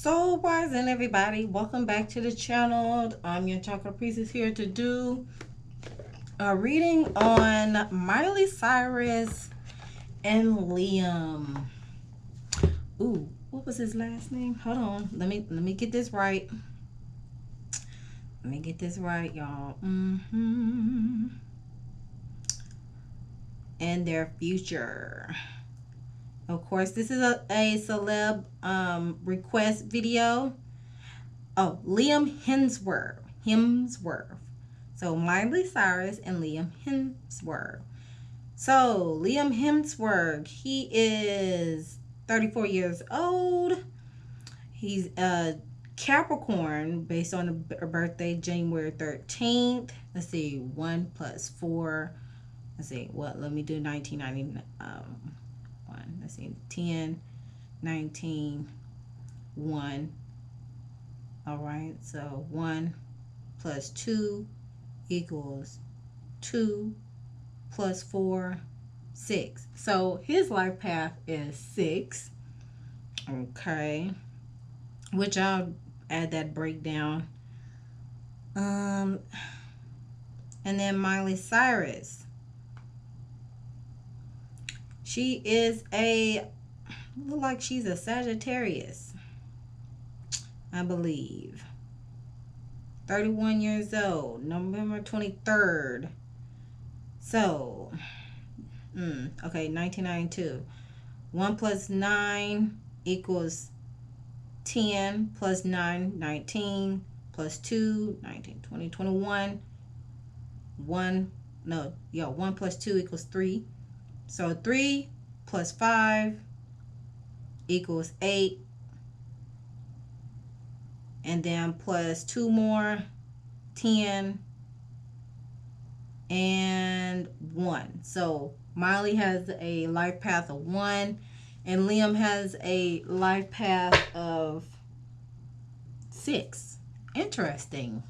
So rising everybody, welcome back to the channel. I'm your Chakra priestess here to do a reading on Miley Cyrus and Liam. Ooh, what was his last name? Hold on, let me get this right. Let me get this right, y'all. And their future. Of course, this is a celeb request video. Oh, Liam Hemsworth. So Miley Cyrus and Liam Hemsworth. So Liam Hemsworth, he is 34 years old. He's a Capricorn based on a birthday January 13th. Let's see, 1 plus 4. Let's see, what? Let me do 1990. Let's see, 10, 19, 1. All right, so 1 plus 2 equals 2 plus 4, 6. So his life path is 6. Okay, which I'll add that breakdown. And then Miley Cyrus. She is look like she's a Sagittarius, I believe. 31 years old, November 23rd. So, okay, 1992. 1 plus 9 equals 10 plus 9, 19 plus 2, 19, 20, 21. 1 plus 2 equals 3. So 3 plus 5 equals 8. And then plus 2 more, 10 and 1. So Miley has a life path of 1 and Liam has a life path of 6. Interesting.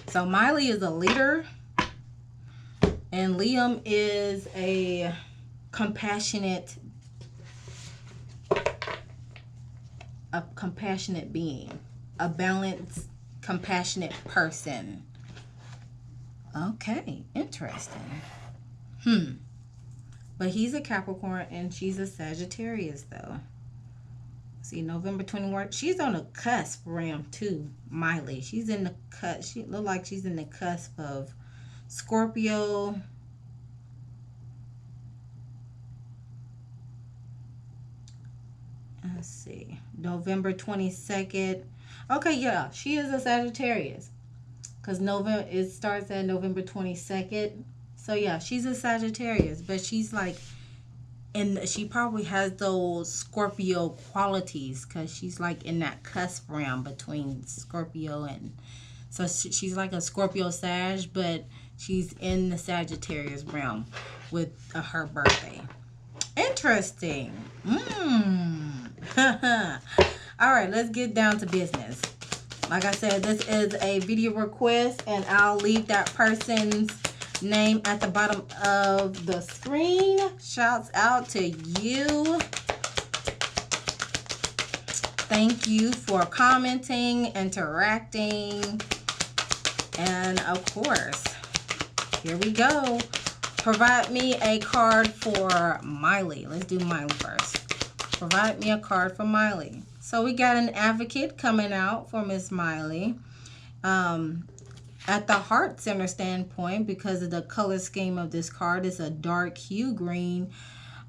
So Miley is a leader and Liam is a compassionate being, a balanced, compassionate person. Okay, interesting. But he's a Capricorn and she's a Sagittarius though. See, November 21st. She's on the cusp realm too, Miley. She's in the cusp. She look like she's in the cusp of Scorpio. Let's see. November 22nd. Okay, yeah, she is a Sagittarius. Because it starts at November 22nd. So yeah, she's a Sagittarius. But she's like, and she probably has those Scorpio qualities. Because she's like in that cusp realm between Scorpio and... So she's like a Scorpio Sag, but she's in the Sagittarius realm with her birthday. Interesting. All right, let's get down to business. Like I said, this is a video request, and I'll leave that person's name at the bottom of the screen. Shouts out to you. Thank you for commenting, interacting, and of course, here we go. Provide me a card for Miley. Let's do Miley first. Provide me a card for Miley. So we got an advocate coming out for Miss Miley. At the heart center standpoint, because of the color scheme of this card, it's a dark hue green.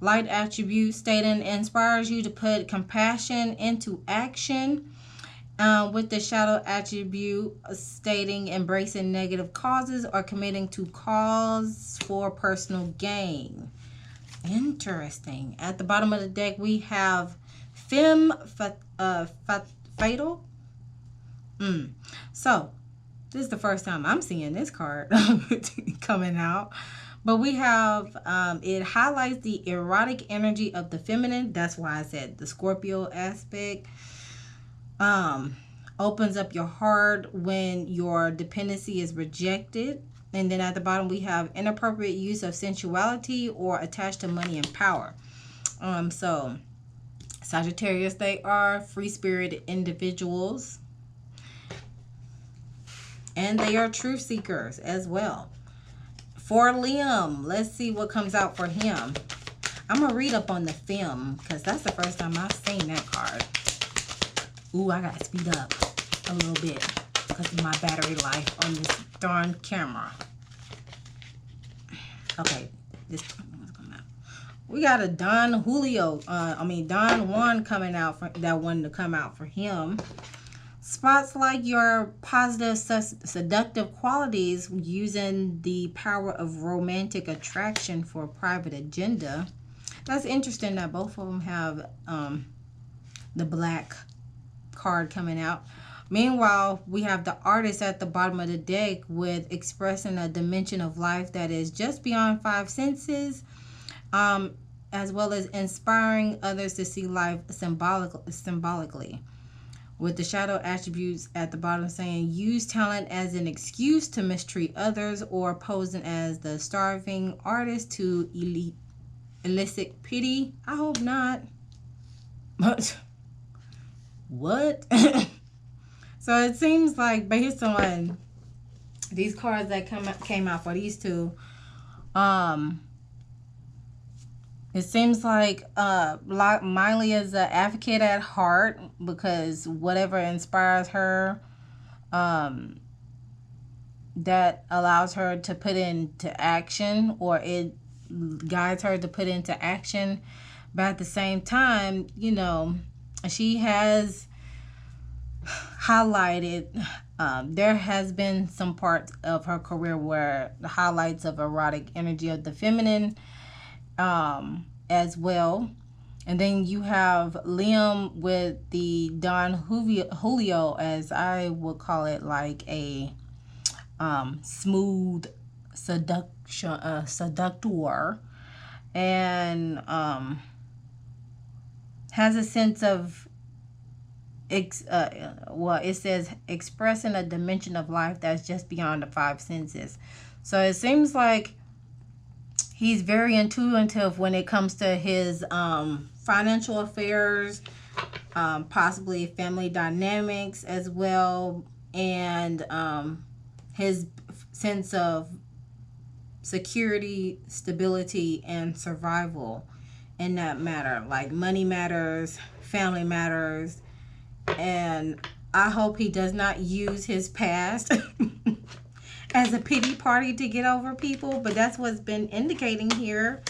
Light attribute stating inspires you to put compassion into action. With the shadow attribute stating embracing negative causes or committing to cause for personal gain. Interesting. At the bottom of the deck, we have femme fatal. So this is the first time I'm seeing this card coming out. But we have, it highlights the erotic energy of the feminine. That's why I said the Scorpio aspect. Opens up your heart when your dependency is rejected. And then at the bottom we have inappropriate use of sensuality or attached to money and power. So Sagittarius, they are free-spirited individuals. And they are truth seekers as well. For Liam, let's see what comes out for him. I'm going to read up on the film because that's the first time I've seen that card. Ooh, I got to speed up a little bit because of my battery life on this darn camera. Okay, this one's coming out. We got a Don Juan coming out for that one to come out for him. Spots like your positive seductive qualities using the power of romantic attraction for a private agenda. That's interesting that both of them have the black card coming out. Meanwhile, we have the artist at the bottom of the deck with expressing a dimension of life that is just beyond five senses, as well as inspiring others to see life symbolically. With the shadow attributes at the bottom saying use talent as an excuse to mistreat others, or posing as the starving artist to elicit pity. I hope not. But what? So it seems like based on these cards that came out for these two, it seems like Miley is an advocate at heart, because whatever inspires her, that allows her to put into action, or it guides her to put into action. But at the same time, you know, she has highlighted, there has been some parts of her career where the highlights of erotic energy of the feminine, as well. And then you have Liam with the Don Julio, as I would call it, like a smooth seductor, and has a sense of it says expressing a dimension of life that's just beyond the five senses. So it seems like he's very intuitive when it comes to his financial affairs, possibly family dynamics as well, and his sense of security, stability, and survival in that matter. Like money matters, family matters, and I hope he does not use his past as a pity party to get over people. But that's what's been indicating here,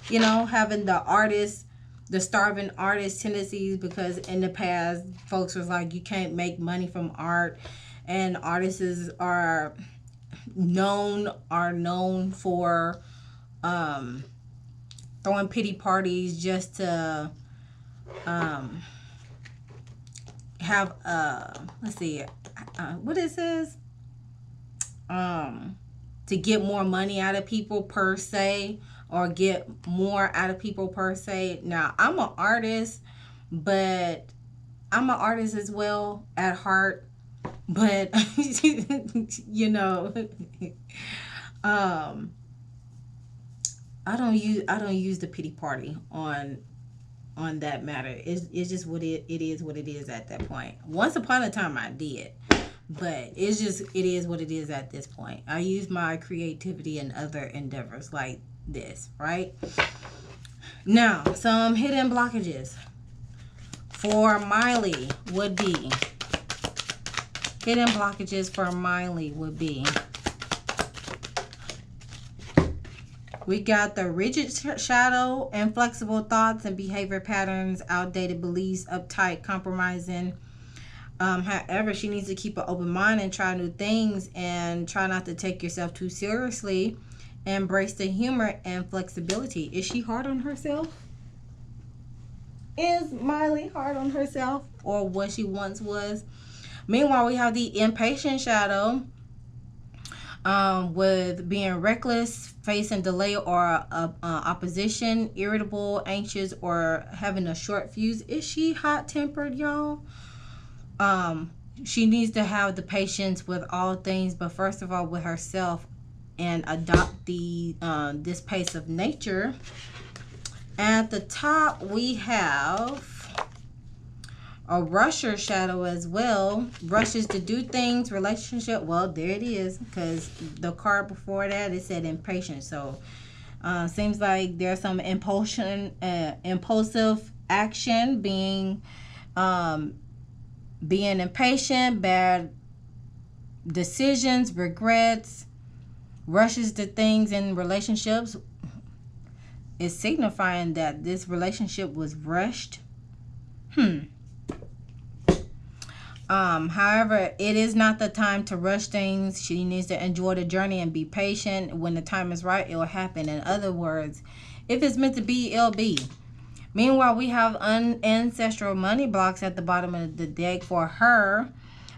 you know, having the artist, the starving artist tendencies, because in the past folks was like, you can't make money from art, and artists are known for throwing pity parties just to have let's see, what it says, to get more money out of people per se, or get more out of people per se. Now, I'm an artist, but I'm an artist as well at heart, but you know, I don't use the pity party on that matter. It's just what it is what it is at that point. Once upon a time I did, but it is what it is at this point. I use my creativity in other endeavors like this, right? Now, some hidden blockages for Miley would be, we got the rigid shadow, inflexible thoughts and behavior patterns, outdated beliefs, uptight, compromising. However, she needs to keep an open mind and try new things, and try not to take yourself too seriously. Embrace the humor and flexibility. Is she hard on herself? Is Miley hard on herself, or what she once was? Meanwhile, we have the impatient shadow, with being reckless, facing delay or opposition, irritable, anxious, or having a short fuse. Is she hot-tempered, y'all? She needs to have the patience with all things, but first of all with herself, and adopt this pace of nature. At the top, we have A rusher shadow as well. Rushes to do things, relationship. Well, there it is, because the card before that, it said impatient. So seems like there's some impulsive action, being impatient, bad decisions, regrets, rushes to things in relationships. Is signifying that this relationship was rushed. However, it is not the time to rush things. She needs to enjoy the journey and be patient. When the time is right, it will happen. In other words, if it's meant to be, it'll be. Meanwhile, we have ancestral money blocks at the bottom of the deck for her,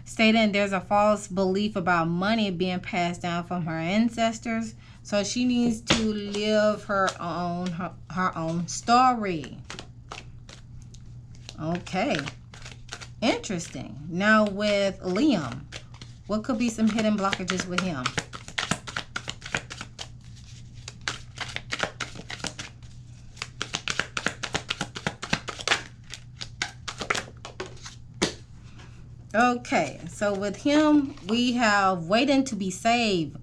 stating there's a false belief about money being passed down from her ancestors. So she needs to live her own story. Okay. Interesting. Now with Liam, what could be some hidden blockages with him? Okay, so with him, we have waiting to be saved.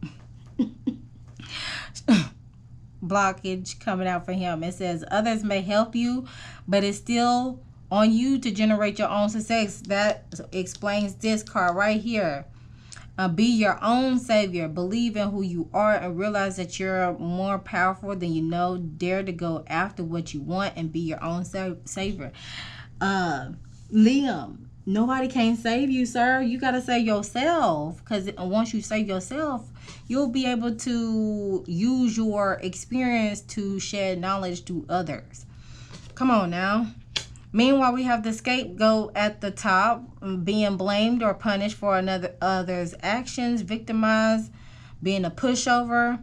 Blockage coming out for him. It says others may help you, but it's still on you to generate your own success. That explains this card right here. Be your own savior. Believe in who you are and realize that you're more powerful than you know. Dare to go after what you want and be your own savior. Liam, nobody can save you, sir. You got to save yourself, because once you save yourself, you'll be able to use your experience to shed knowledge to others. Come on now. Meanwhile, we have the scapegoat at the top, being blamed or punished for other's actions, victimized, being a pushover.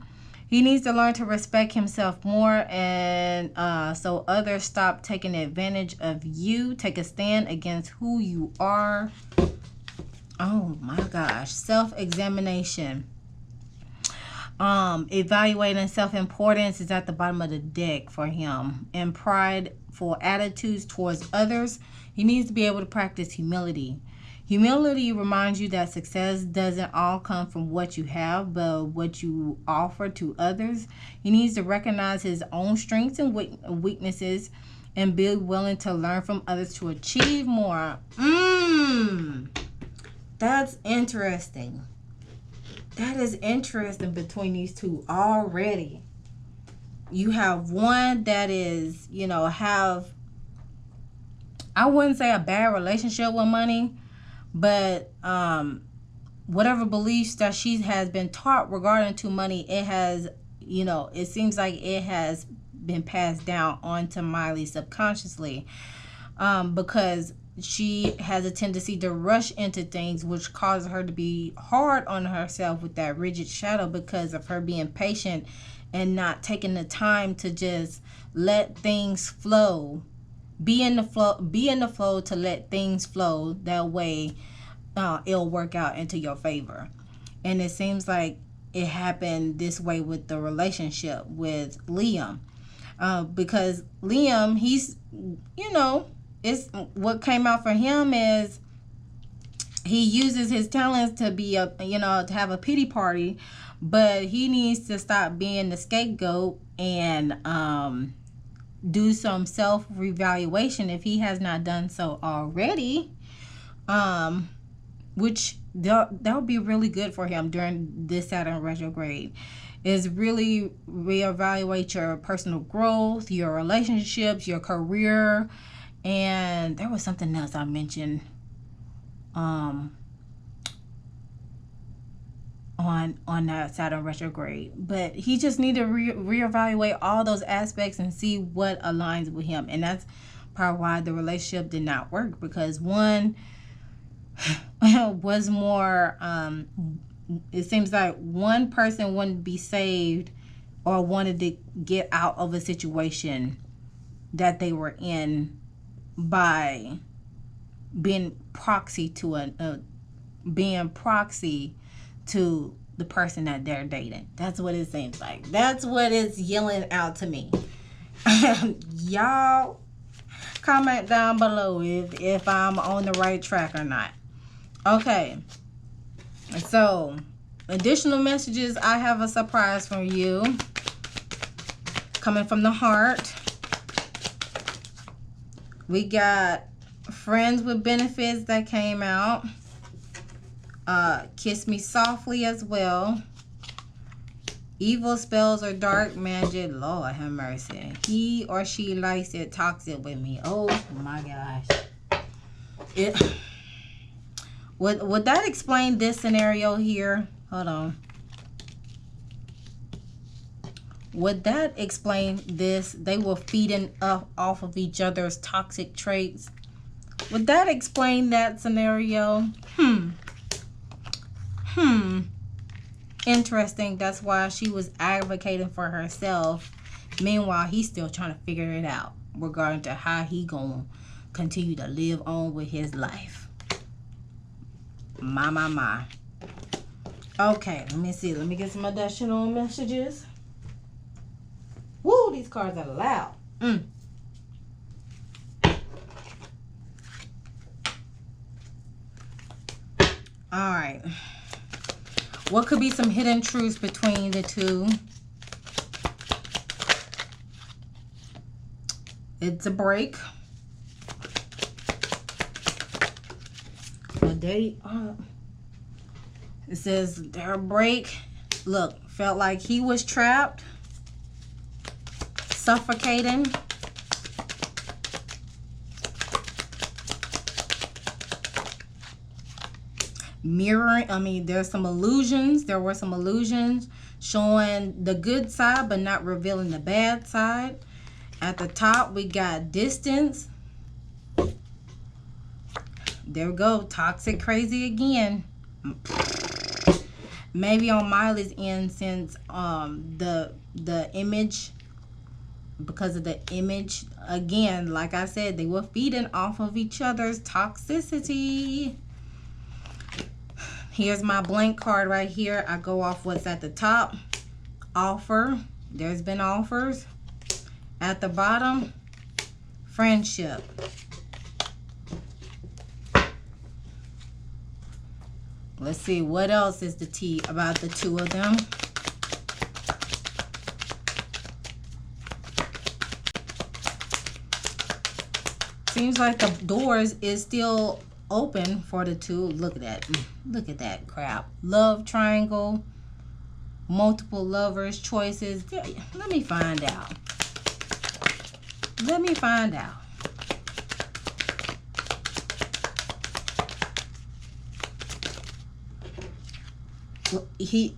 He needs to learn to respect himself more, and so others stop taking advantage of you. Take a stand against who you are. Oh my gosh. Self-examination. Evaluating self-importance is at the bottom of the deck for him. And prideful attitudes towards others. He needs to be able to practice humility. Humility reminds you that success doesn't all come from what you have, but what you offer to others. He needs to recognize his own strengths and weaknesses and be willing to learn from others to achieve more. That's interesting. That is interesting between these two already. You have one that is, I wouldn't say a bad relationship with money, but whatever beliefs that she has been taught regarding to money, it has, it seems like it has been passed down onto Miley subconsciously, because she has a tendency to rush into things, which causes her to be hard on herself with that rigid shadow, because of her being patient and not taking the time to just let things flow. Be in the flow to let things flow. That way it'll work out into your favor. And it seems like it happened this way with the relationship with Liam, because Liam, he's, it's what came out for him is he uses his talents to be to have a pity party, but he needs to stop being the scapegoat and do some self-revaluation if he has not done so already, which that would be really good for him during this Saturn retrograde, is really reevaluate your personal growth, your relationships, your career. And there was something else I mentioned on that Saturn retrograde, but he just need to reevaluate all those aspects and see what aligns with him. And that's probably why the relationship did not work, because one was more it seems like one person wanted to be saved or wanted to get out of a situation that they were in by being proxy to the person that they're dating. That's what it seems like. That's what it's yelling out to me. Y'all, Comment down below if I'm on the right track or not. Okay. So, additional messages. I have a surprise for you. Coming from the heart. We got friends with benefits that came out. Kiss me softly as well. Evil spells or dark magic. Lord have mercy. He or she likes it toxic with me. Oh my gosh. Would that explain this scenario here? Hold on. Would that explain this? They were feeding off of each other's toxic traits. Would that explain that scenario? Interesting. That's why she was advocating for herself. Meanwhile, he's still trying to figure it out regarding to how he gonna continue to live on with his life. My. Okay, let me see. Let me get some additional messages. Woo, these cards are loud. Alright. What could be some hidden truths between the two? It's a break. It says their break. Look, felt like he was trapped, suffocating. Mirroring, there's some illusions. There were some illusions showing the good side but not revealing the bad side. At the top, we got distance. There we go. Toxic crazy again. Maybe on Miley's end, since the image, because of the image, again, like I said, they were feeding off of each other's toxicity. Here's my blank card right here. I go off what's at the top. Offer. There's been offers. At the bottom, friendship. Let's see, what else is the tea about the two of them? Seems like the doors is still open for the two. Look at that. Look at that crap. Love triangle. Multiple lovers, choices. Let me find out. Let me find out. He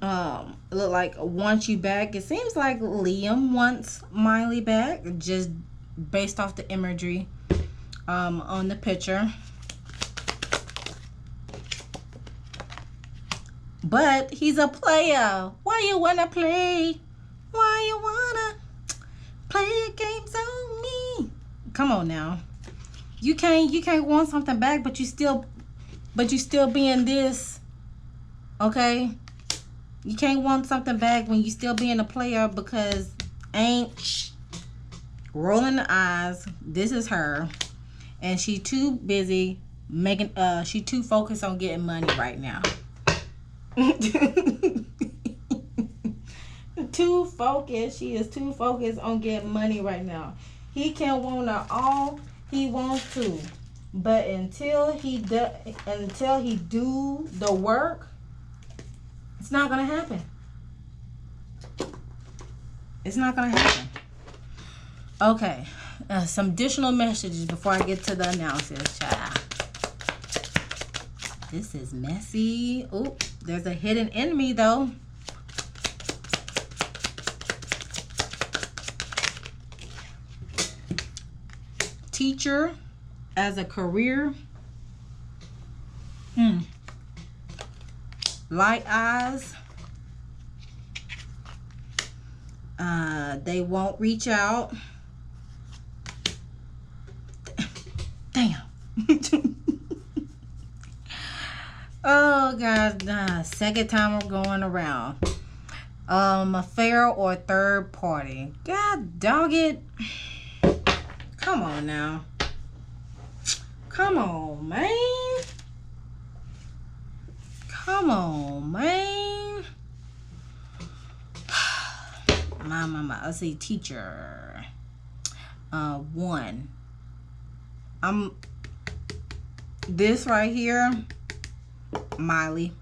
look like wants you back. It seems like Liam wants Miley back, just based off the imagery on the picture. But he's a player. Why you wanna play? Why you wanna play games on me? Come on now. You can't want something back, but you still being this. Okay? You can't want something back when you still being a player, because ain't rolling the eyes. This is her. And she too busy making she too focused on getting money right now. Too focused. She is too focused on getting money right now. He can want her all he wants to, but until he do the work, it's not gonna happen. It's not gonna happen. Okay, some additional messages before I get to the announcements, child. This is messy. Oh, there's a hidden enemy though. Teacher as a career. Light eyes. They won't reach out. Damn. Oh God, second time we're going around. Affair or third party. God dog it. Come on now. Come on, man. Come on, man. My. Let's see, teacher. 1. This right here, Miley.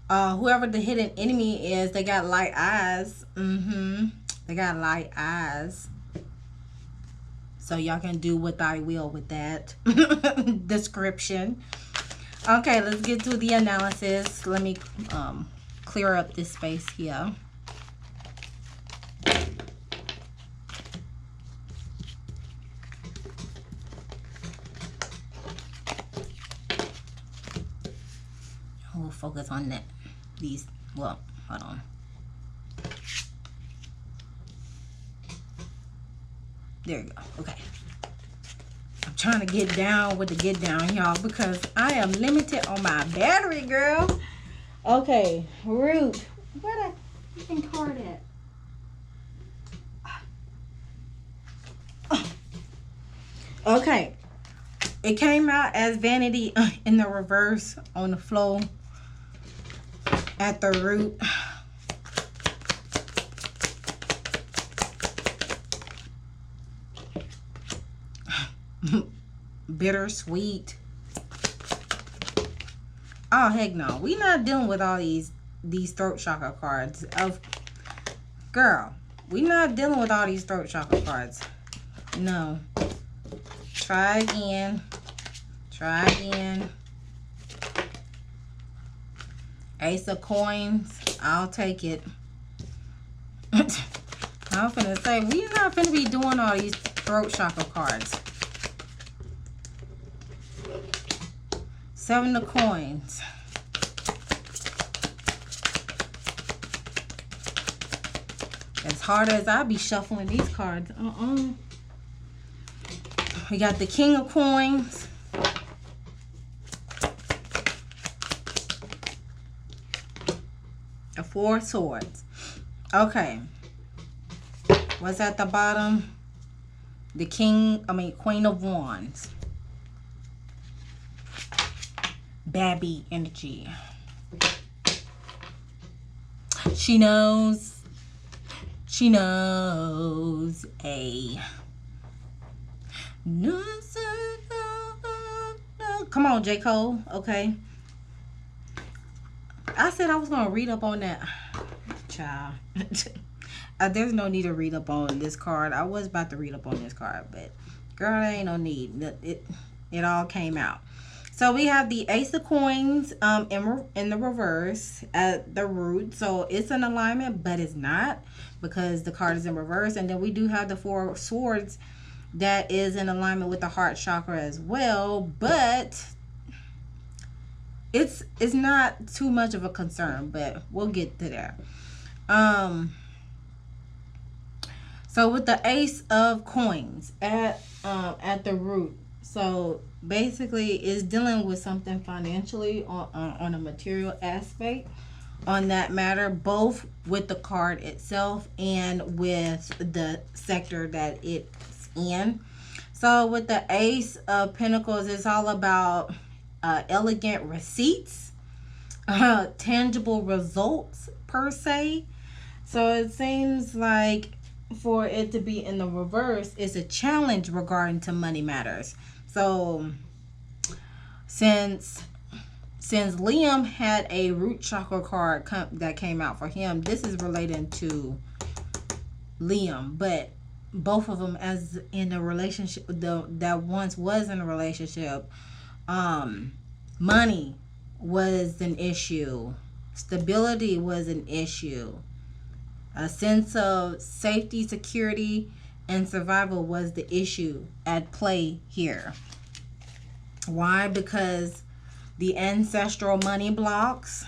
Whoever the hidden enemy is, they got light eyes. They got light eyes. So y'all can do what I will with that description. Okay, let's get to the analysis. Let me clear up this space here. We'll focus on that. Well, hold on. There you go. Okay. I'm trying to get down with the get down, y'all, because I am limited on my battery, girl. Okay, root. Where the freaking card at? Okay. It came out as vanity in the reverse on the flow at the root. Bittersweet. Oh, heck no. We not dealing with all these throat chakra cards. Girl, we not dealing with all these throat chakra cards. No. Try again. Try again. Ace of coins. I'll take it. I'm finna say, we not finna be doing all these throat chakra cards. 7 of coins. As hard as I be shuffling these cards. We got the King of Coins. The 4 of Swords. Okay. What's at the bottom? The Queen of Wands. Babby energy. She knows. She knows. Come on, J. Cole. Okay. I said I was going to read up on that. Child. There's no need to read up on this card. I was about to read up on this card, but girl, there ain't no need. It all came out. So we have the Ace of Coins in the reverse at the root. So it's an alignment, but it's not because the card is in reverse. And then we do have the 4 of Swords that is in alignment with the heart chakra as well. But it's not too much of a concern, but we'll get to there. So with the Ace of Coins at the root. So basically it's dealing with something financially on a material aspect on that matter, both with the card itself and with the sector that it's in. So with the Ace of Pentacles, it's all about elegant receipts, tangible results per se. So it seems like for it to be in the reverse, it's a challenge regarding to money matters. So since Liam had a root chakra card that came out for him, this is relating to Liam, but both of them as in a relationship that once was in a relationship, money was an issue, stability was an issue, a sense of safety, security, and survival was the issue at play here. Why? Because the ancestral money blocks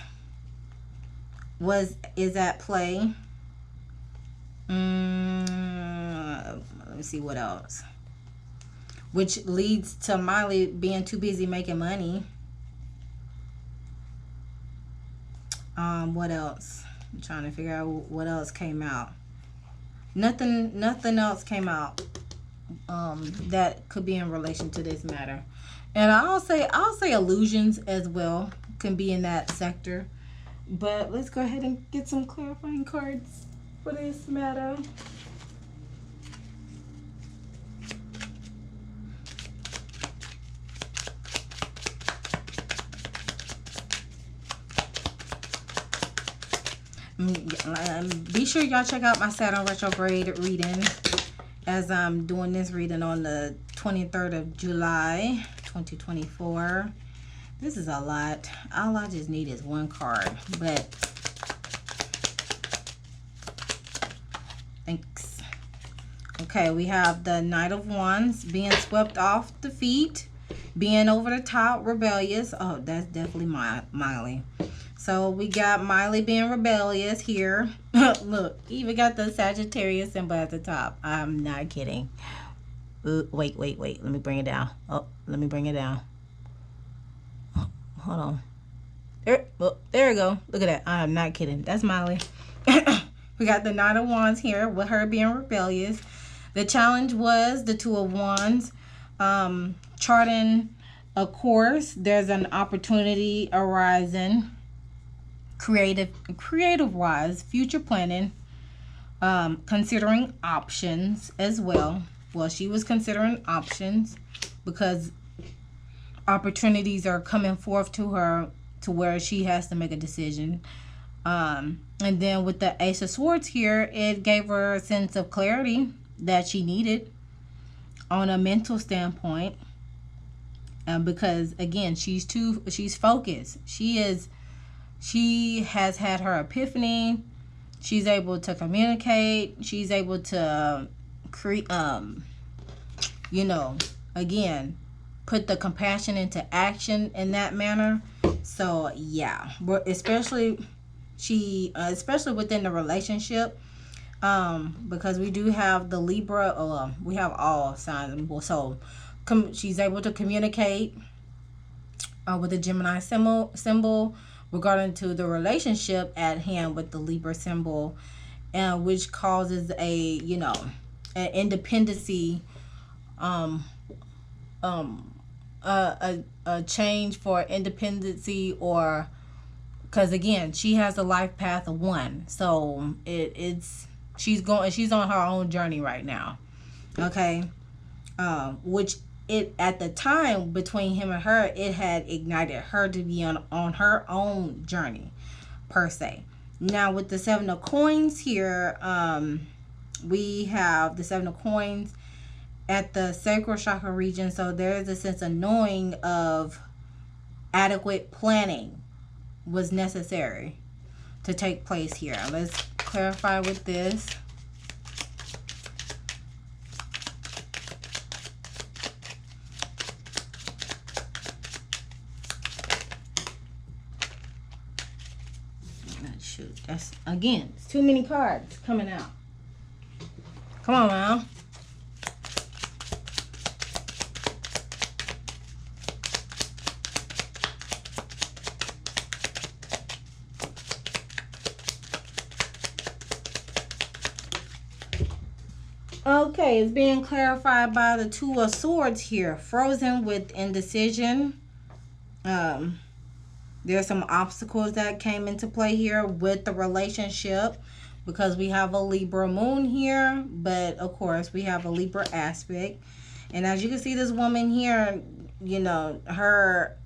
is at play. Let me see what else. Which leads to Miley being too busy making money. What else? I'm trying to figure out what else came out. Nothing else came out that could be in relation to this matter. And I'll say illusions as well can be in that sector. But let's go ahead and get some clarifying cards for this matter. Be sure y'all check out my Saturn retrograde reading, as I'm doing this reading on the 23rd of July 2024. This is a lot. All I just need is one card, but thanks. Okay, we have the Knight of Wands, being swept off the feet, being over the top, rebellious. Oh, that's definitely Miley. So we got Miley being rebellious here. Look, even got the Sagittarius symbol at the top. I'm not kidding. Wait. Let me bring it down. Oh, let me bring it down. Hold on. There we go. Look at that. I'm not kidding. That's Miley. We got the Knight of Wands here with her being rebellious. The challenge was the Two of Wands. Charting a course. There's an opportunity arising. Creative wise, future planning, considering options as well. Well, she was considering options because opportunities are coming forth to her to where she has to make a decision. And then with the Ace of Swords here, it gave her a sense of clarity that she needed on a mental standpoint. Because again, she's focused. She has had her epiphany. She's able to communicate. She's able to create, again, put the compassion into action in that manner. So yeah, but especially within the relationship, because we do have the Libra. We have all signs. So she's able to communicate with the Gemini symbol. Regarding to the relationship at hand with the Libra symbol, which causes an independency, a change for independency, or because again she has a life path of one, so she's on her own journey right now. Okay, which it at the time between him and her, it had ignited her to be on her own journey per se. Now with the Seven of Coins here, we have the Seven of Coins at the sacral chakra region, so there is a sense of knowing of adequate planning was necessary to take place here. Let's clarify with this. Shoot, that's again, it's too many cards coming out. Come on now. Okay, it's being clarified by the Two of Swords here. Frozen with indecision. There's some obstacles that came into play here with the relationship because we have a Libra moon here, but of course we have a Libra aspect. And as you can see, this woman here, her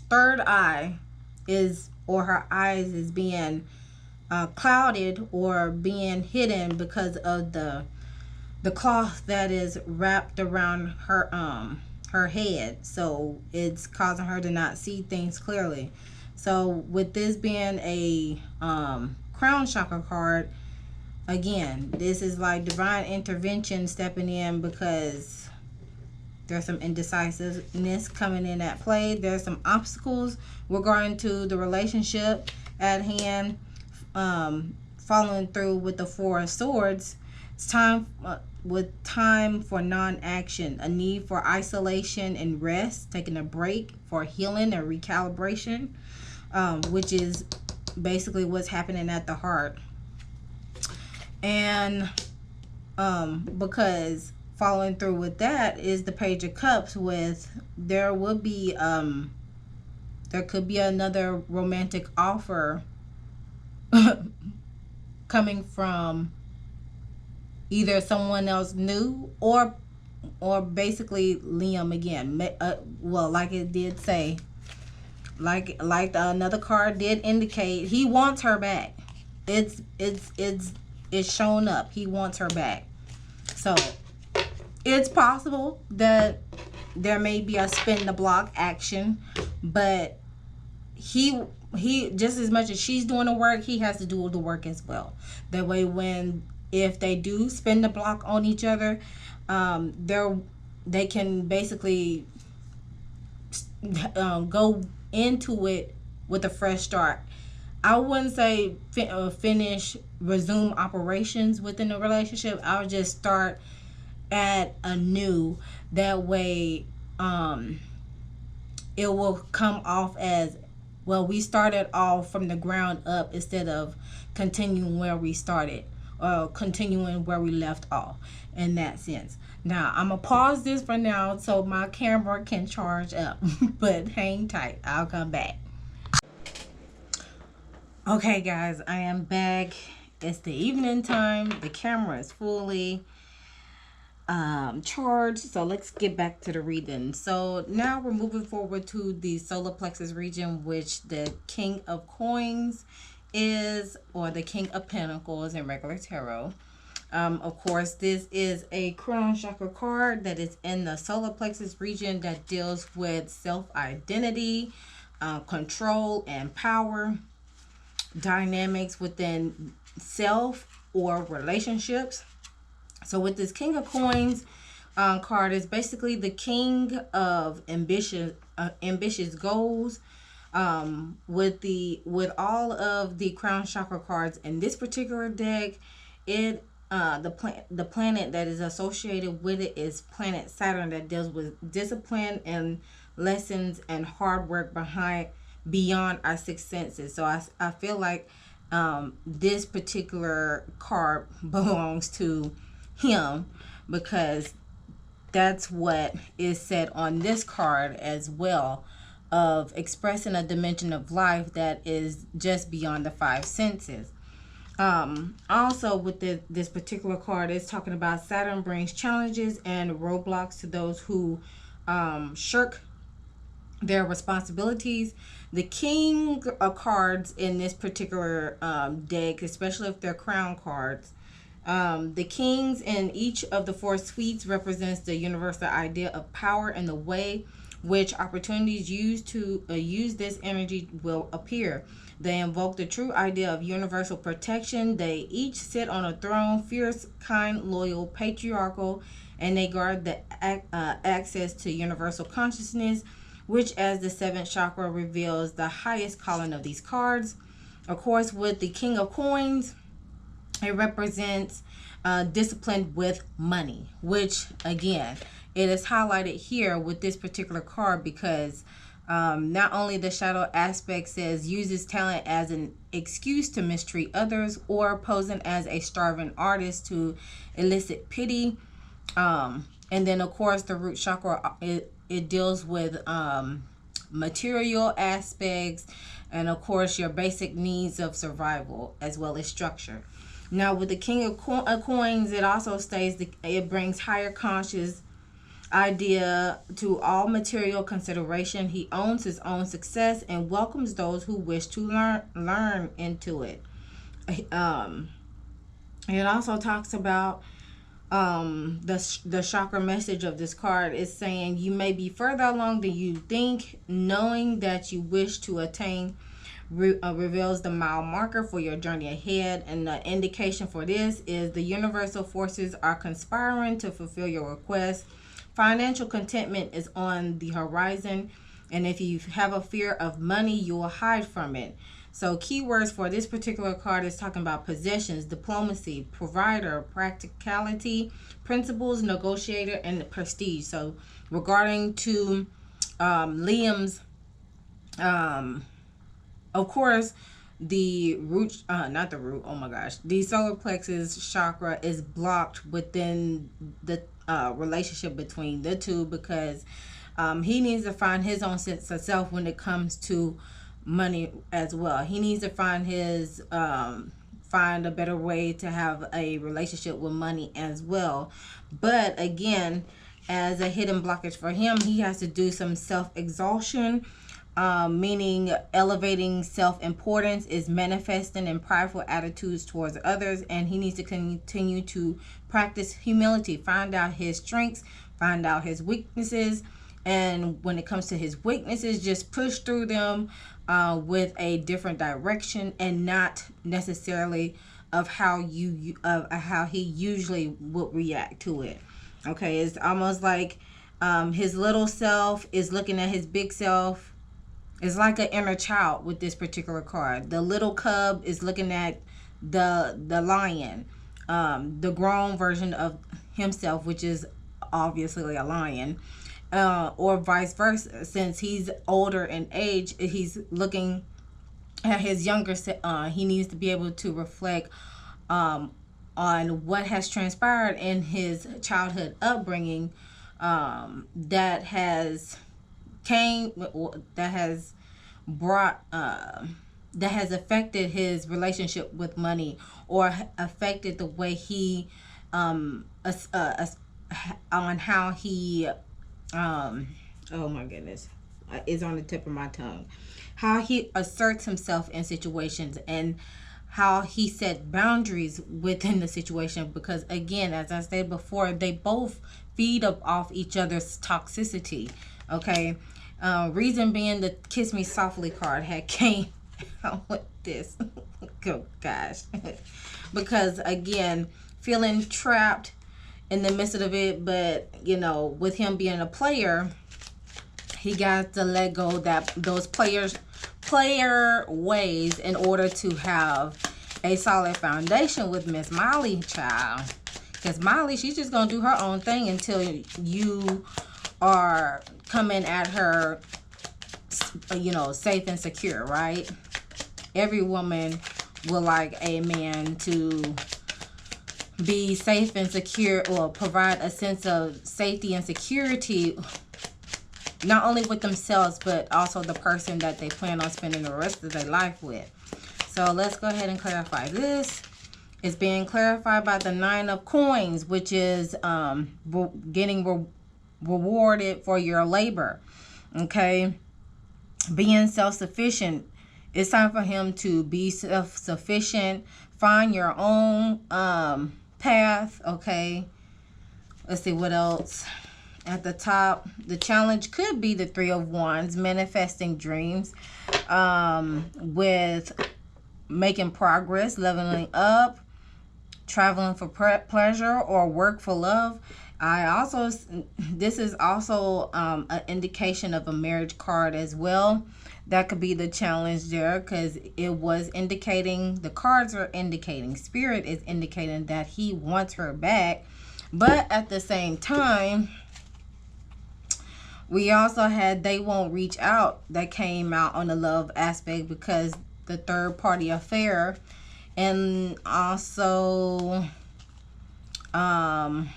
third eye her eyes is being clouded or being hidden because of the cloth that is wrapped around her head, so it's causing her to not see things clearly. So with this being a crown chakra card, again, this is like divine intervention stepping in because there's some indecisiveness coming in at play. There's some obstacles regarding to the relationship at hand. Following through with the Four of Swords, it's time for non-action, a need for isolation and rest, taking a break for healing and recalibration, which is basically what's happening at the heart. And because following through with that is the Page of Cups, with there could be another romantic offer coming from either someone else new, or basically Liam again. Well, like it did say, like another card did indicate, he wants her back. It's shown up. He wants her back. So it's possible that there may be a spin the block action, but he just as much as she's doing the work, he has to do the work as well. That way, if they do spin the block on each other, they can basically go into it with a fresh start. I wouldn't say resume operations within the relationship. I would just start at anew. That way, it will come off as, well, we started off from the ground up instead of continuing where we started, or continuing where we left off, in that sense. Now, I'm going to pause this for now so my camera can charge up. But hang tight. I'll come back. Okay, guys. I am back. It's the evening time. The camera is fully charged. So let's get back to the reading. So now we're moving forward to the solar plexus region, which the King of Coins is, or the King of Pentacles in regular tarot. Of course, this is a crown chakra card that is in the solar plexus region that deals with self-identity, control, and power, dynamics within self or relationships. So with this King of Coins card, is basically the king of ambitious goals. With all of the crown chakra cards in this particular deck, the planet that is associated with it is planet Saturn, that deals with discipline and lessons and hard work beyond our sixth senses. So I feel like this particular card belongs to him, because that's what is said on this card as well, of expressing a dimension of life that is just beyond the five senses. Also with this particular card, is talking about Saturn brings challenges and roadblocks to those who shirk their responsibilities. The king of cards in this particular deck, especially if they're crown cards, the kings in each of the four suites represents the universal idea of power and the way which opportunities used to use this energy will appear. They invoke the true idea of universal protection. They each sit on a throne, fierce, kind, loyal, patriarchal, and they guard the access to universal consciousness, which, as the seventh chakra, reveals the highest calling of these cards. Of course, with the King of Coins, it represents discipline with money, which, again, it is highlighted here with this particular card, because not only the shadow aspect says uses talent as an excuse to mistreat others, or posing as a starving artist to elicit pity. And then, of course, the root chakra, it deals with material aspects, and of course your basic needs of survival as well as structure. Now with the King of Coins, it also states that it brings higher conscious idea to all material consideration. He owns his own success and welcomes those who wish to learn into it. It also talks about the chakra message of this card is saying you may be further along than you think. Knowing that you wish to attain reveals the mile marker for your journey ahead, and the indication for this is the universal forces are conspiring to fulfill your request. Financial contentment is on the horizon, and if you have a fear of money, you will hide from it. So keywords for this particular card is talking about possessions, diplomacy, provider, practicality, principles, negotiator, and prestige. So regarding to Liam's, of course, the root, not the root, oh my gosh, the solar plexus chakra is blocked within the relationship between the two, because he needs to find his own sense of self when it comes to money as well. He needs to find his find a better way to have a relationship with money as well. But again, as a hidden blockage for him, he has to do some self-exhaustion, meaning elevating self-importance is manifesting in prideful attitudes towards others, and he needs to continue to practice humility, find out his strengths, find out his weaknesses, and when it comes to his weaknesses, just push through them with a different direction, and not necessarily of how he usually would react to it. Okay, it's almost like his little self is looking at his big self. It's like an inner child with this particular card. The little cub is looking at the lion, the grown version of himself, which is obviously a lion, or vice versa. Since he's older in age, he's looking at his younger self. He needs to be able to reflect on what has transpired in his childhood upbringing, that has brought that has affected his relationship with money, or affected the way he on how he oh my goodness, is on the tip of my tongue, how he asserts himself in situations, and how he set boundaries within the situation. Because again, as I said before, they both feed up off each other's toxicity. Okay, reason being, the Kiss Me Softly card had came out with this. Oh gosh. Because again, feeling trapped in the midst of it, but you know, with him being a player, he got to let go those player ways in order to have a solid foundation with Miss Miley, child. Because Miley, she's just gonna do her own thing until you are coming at her, you know, safe and secure, right? Every woman would like a man to be safe and secure, or provide a sense of safety and security, not only with themselves, but also the person that they plan on spending the rest of their life with. So let's go ahead and clarify this. It's being clarified by the 9 of Coins, which is getting rewarded for your labor. Okay, being self-sufficient. It's time for him to be self-sufficient. Find your own path. Okay, let's see what else. At the top, the challenge could be the 3 of Wands, manifesting dreams, with making progress, leveling up, traveling for pleasure, or work for love. This is also an indication of a marriage card as well. That could be the challenge there, because it was indicating, the cards are indicating, Spirit is indicating that he wants her back. But at the same time, we also had they won't reach out, that came out on the love aspect, because the third party affair. And also dang,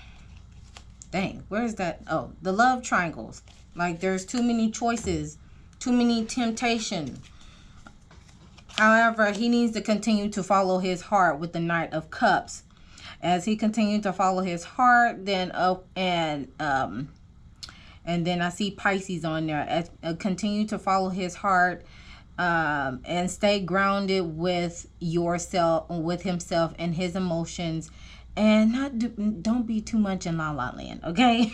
where's that? Oh, the love triangles. Like, there's too many choices, too many temptation. However, he needs to continue to follow his heart with the Knight of Cups. As he continued to follow his heart, then and then I see Pisces on there. Continue to follow his heart, and stay grounded with yourself, with himself and his emotions, and don't be too much in La La Land, okay?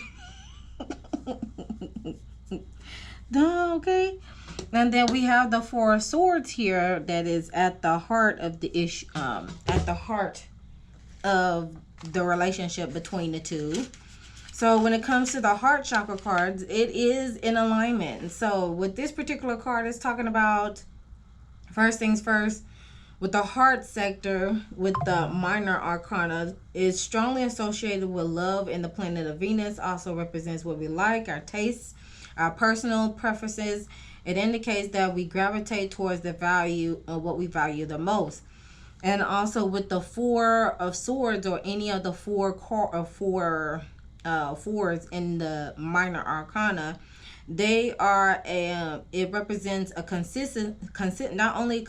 Okay. And then we have the 4 of Swords here, that is at the heart of the issue, at the heart of the relationship between the two. So when it comes to the heart chakra cards, it is in alignment. So with this particular card, it's talking about, first things first, with the heart sector, with the minor arcana, is strongly associated with love, and the planet of Venus also represents what we like, our tastes, our personal preferences, It indicates that we gravitate towards the value of what we value the most. And also with the Four of Swords, or any of the fours in the minor arcana, they are it represents a not only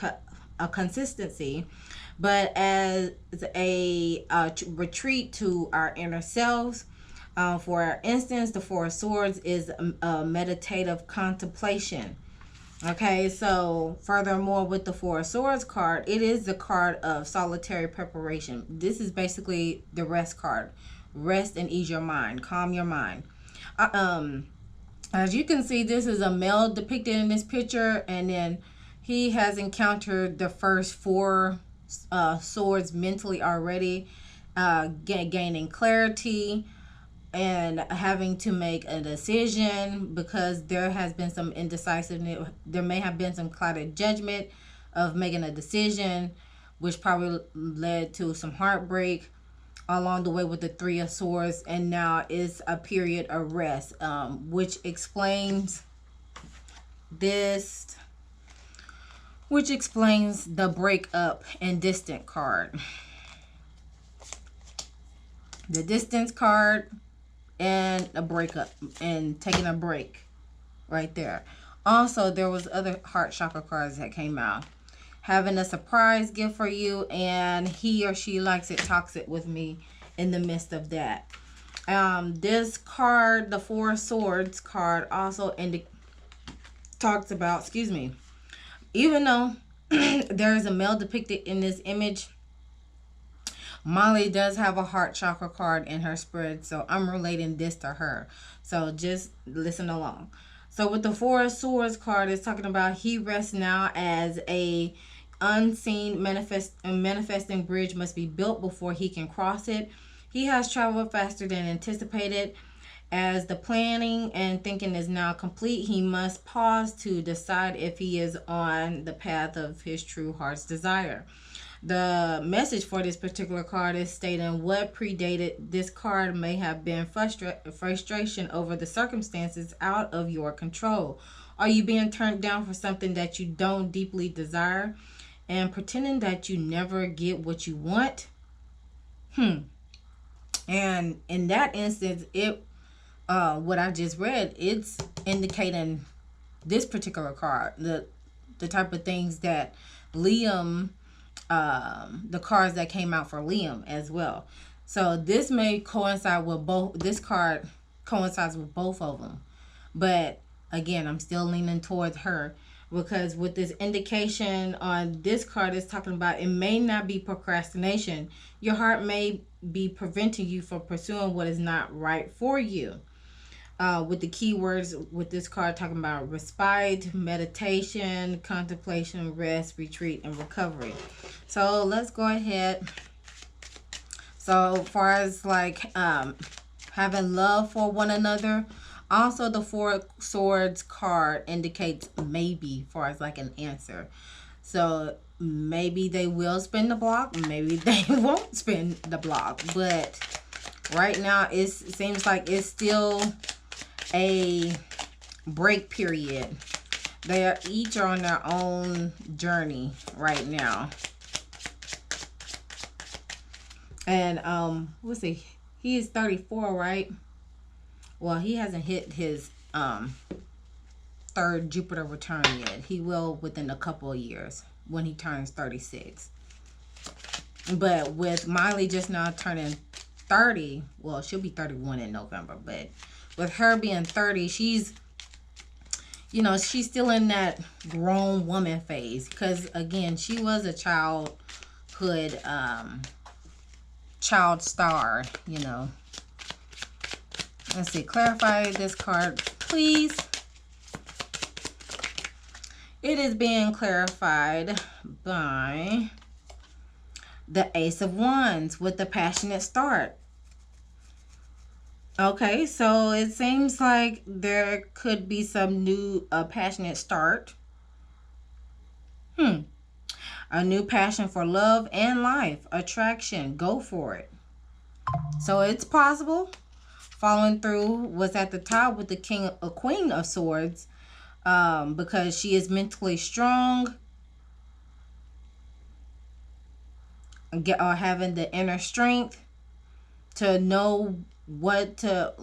a consistency, but as a retreat to our inner selves. For instance, the Four of Swords is a meditative contemplation. Okay, so furthermore, with the Four of Swords card, it is the card of solitary preparation. This is basically the rest card. Rest and ease your mind. Calm your mind. As you can see, this is a male depicted in this picture, and then he has encountered the first four swords mentally already, gaining clarity and having to make a decision, because there has been some indecisiveness. There may have been some clouded judgment of making a decision, which probably led to some heartbreak along the way with the Three of Swords. And now is a period of rest, which explains this, which explains the breakup and distant card. The distance card and a breakup and taking a break right there. Also, there was other heart chakra cards that came out. Having a surprise gift for you, and he or she likes it, talks it with me in the midst of that. This card, the Four of Swords card, also talks about, even though there is a male depicted in this image, Miley does have a heart chakra card in her spread, so I'm relating this to her. So just listen along. So with the Four of Swords card, it's talking about he rests now as a unseen manifesting bridge must be built before he can cross it. He has traveled faster than anticipated. As the planning and thinking is now complete, he must pause to decide if he is on the path of his true heart's desire. The message for this particular card is stating what predated this card may have been frustration over the circumstances out of your control. Are you being turned down for something that you don't deeply desire and pretending that you never get what you want? And in that instance, what I just read, it's indicating this particular card, the type of things that Liam, the cards that came out for Liam as well. So this may coincide with both. This card coincides with both of them, but again, I'm still leaning towards her, because with this indication on this card, it's talking about it may not be procrastination. Your heart may be preventing you from pursuing what is not right for you. With the keywords with this card talking about respite, meditation, contemplation, rest, retreat, and recovery. So let's go ahead. So far as like having love for one another, also the Four of Swords card indicates maybe, far as like an answer. So maybe they will spin the block, maybe they won't spin the block, but right now it seems like it's still a break period. They are each on their own journey right now. And let's see, he is 34, right? Well, he hasn't hit his third Jupiter return yet. He will within a couple of years when he turns 36. But with Miley just now turning 30, well, she'll be 31 in November, but with her being 30, she's, you know, she's still in that grown woman phase, because again, she was a childhood child star, you know. Let's see, clarify this card, please. It is being clarified by the Ace of Wands with the passionate start. Okay, so it seems like there could be some new passionate start. A new passion for love and life, attraction. Go for it. So it's possible. Following through was at the top with the Queen of Swords. because she is mentally strong, or having the inner strength to know what to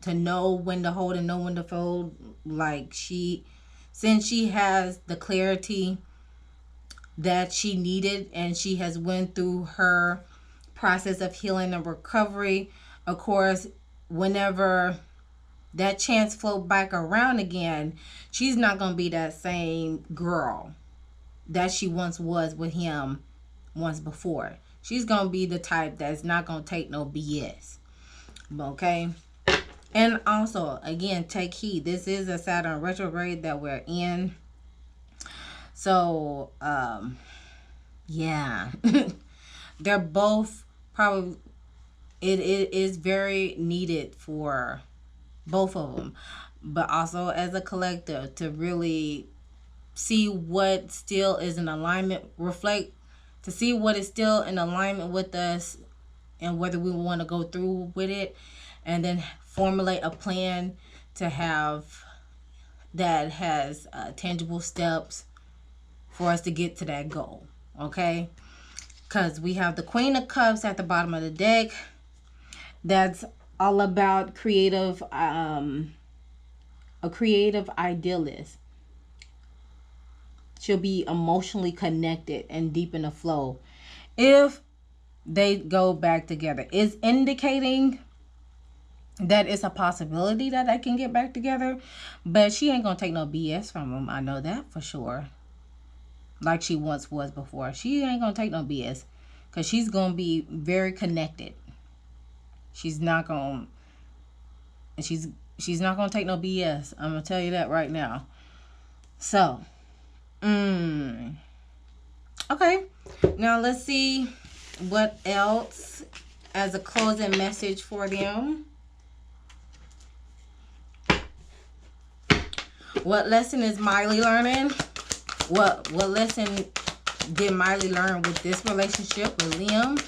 know when to hold and know when to fold. Like, since she has the clarity that she needed, and she has went through her process of healing and recovery, of course, whenever that chance float back around again, she's not going to be that same girl that she once was with him once before. She's going to be the type that's not going to take no BS. Okay? And also, again, take heed. This is a Saturn retrograde that we're in. So, yeah. They're both probably, it is very needed for both of them. But also as a collective, to really see what still is in alignment, to see what is still in alignment with us, and whether we want to go through with it, and then formulate a plan to have that has tangible steps for us to get to that goal. Okay? Because we have the Queen of Cups at the bottom of the deck. That's all about creative, a creative idealist. She'll be emotionally connected and deep in the flow if they go back together. It's indicating that it's a possibility that they can get back together, but she ain't gonna take no BS from him. I know that for sure. Like she once was before. She ain't gonna take no BS, because she's gonna be very connected. She's not gonna take no BS. I'm gonna tell you that right now. So, okay. Now let's see what else as a closing message for them. What lesson is Miley learning? What lesson did Miley learn with this relationship with Liam?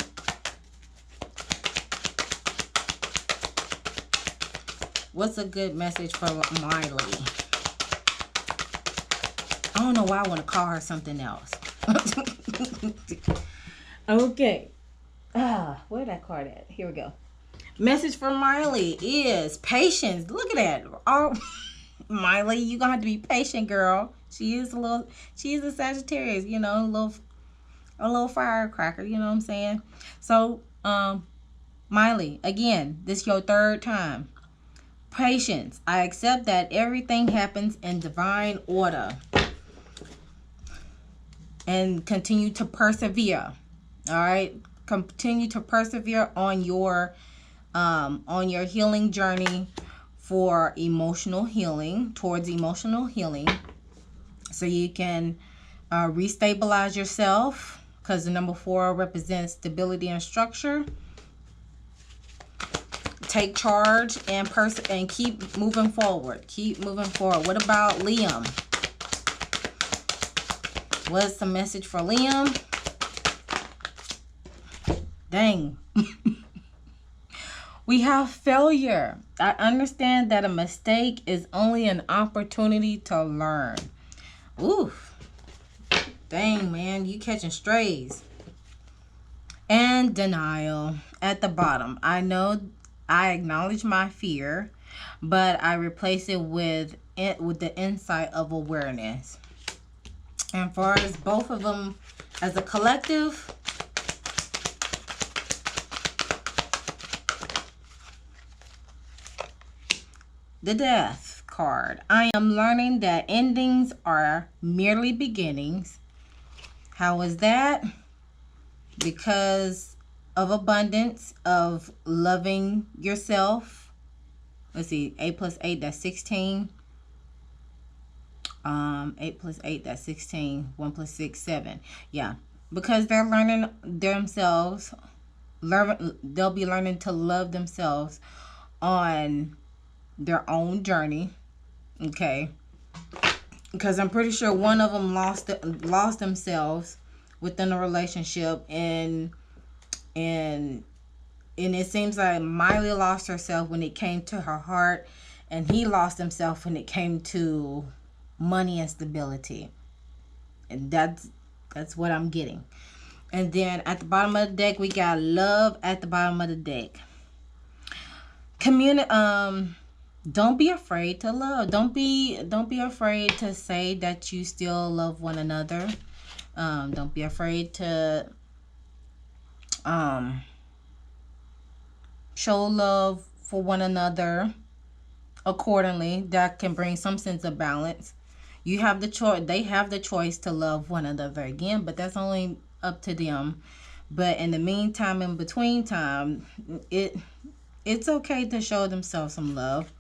What's a good message for Miley? I don't know why I want to call her something else. Okay. Where that card at? Here we go. Message for Miley is patience. Look at that. Oh, Miley, you're going to have to be patient, girl. She is a Sagittarius, you know, a little firecracker, you know what I'm saying? So, Miley, again, this is your third time. Patience. I accept that everything happens in divine order. And continue to persevere. All right? Continue to persevere on your healing journey for emotional healing, towards emotional healing, so you can restabilize yourself, because the number 4 represents stability and structure. Take charge and keep moving forward. Keep moving forward. What about Liam? What's the message for Liam? Dang. We have failure. I understand that a mistake is only an opportunity to learn. Oof. Dang, man. You catching strays. And denial at the bottom. I know I acknowledge my fear, but I replace it with the insight of awareness. And far as both of them as a collective, the Death card. I am learning that endings are merely beginnings. How is that? Because of abundance, of loving yourself. Let's see, 8 plus 8, that's 16. 8 plus 8, that's 16. 1 plus 6, 7. Yeah, because they're learning themselves. They'll be learning to love themselves on their own journey. Okay, because I'm pretty sure one of them lost themselves within a relationship, and it seems like Miley lost herself when it came to her heart, and he lost himself when it came to money and stability. And that's what I'm getting. And then at the bottom of the deck, we got love at the bottom of the deck. Don't be afraid to love. Don't be afraid to say that you still love one another. Don't be afraid to show love for one another accordingly. That can bring some sense of balance. You have the choice. They have the choice to love one another again, but that's only up to them. But in the meantime, in between time, it's okay to show themselves some love,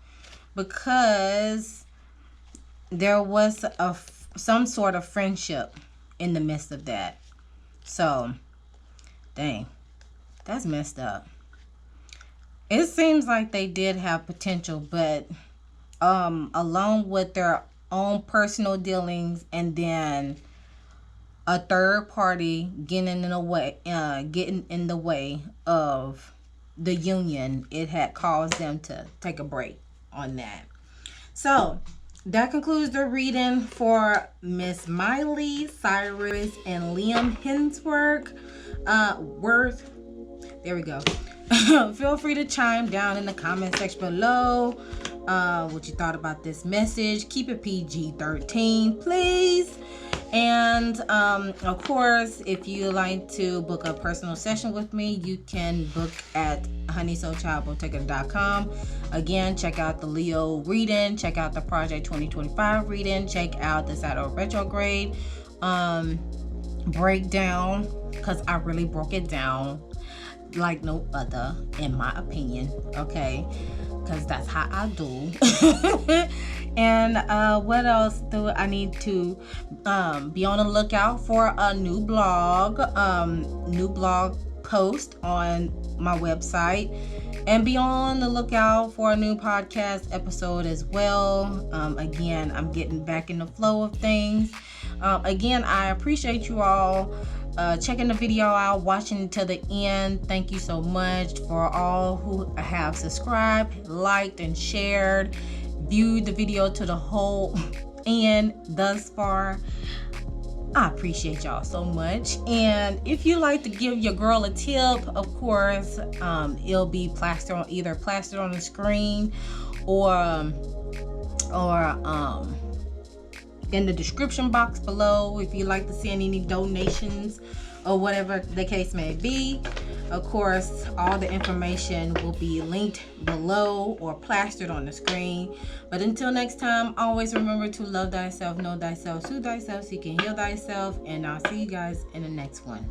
because there was some sort of friendship in the midst of that. So, dang, that's messed up. It seems like they did have potential, but along with their own personal dealings, and then a third party getting in the way of the union, it had caused them to take a break on that. So that concludes the reading for Miss Miley, Cyrus, and Liam Hemsworth. There we go. Feel free to chime down in the comment section below what you thought about this message. Keep it PG-13, please. And of course, if you like to book a personal session with me, you can book at honeysoulchildbotaker.com. Again, check out the Leo reading, check out the Project 2025 reading, check out the Saturn retrograde breakdown, because I really broke it down like no other, in my opinion, okay, because that's how I do. And what else do I need to be on the lookout for? A new blog post on my website, and be on the lookout for a new podcast episode as well. Again, I'm getting back in the flow of things. Again, I appreciate you all checking the video out, watching to the end. Thank you so much for all who have subscribed, liked, and shared, viewed the video to the whole end thus far. I appreciate y'all so much. And if you like to give your girl a tip, of course, it'll be plastered on the screen or in the description box below, if you like to send any donations or whatever the case may be. Of course, all the information will be linked below or plastered on the screen. But until next time, always remember to love thyself, know thyself, soothe thyself, so you can heal thyself. And I'll see you guys in the next one.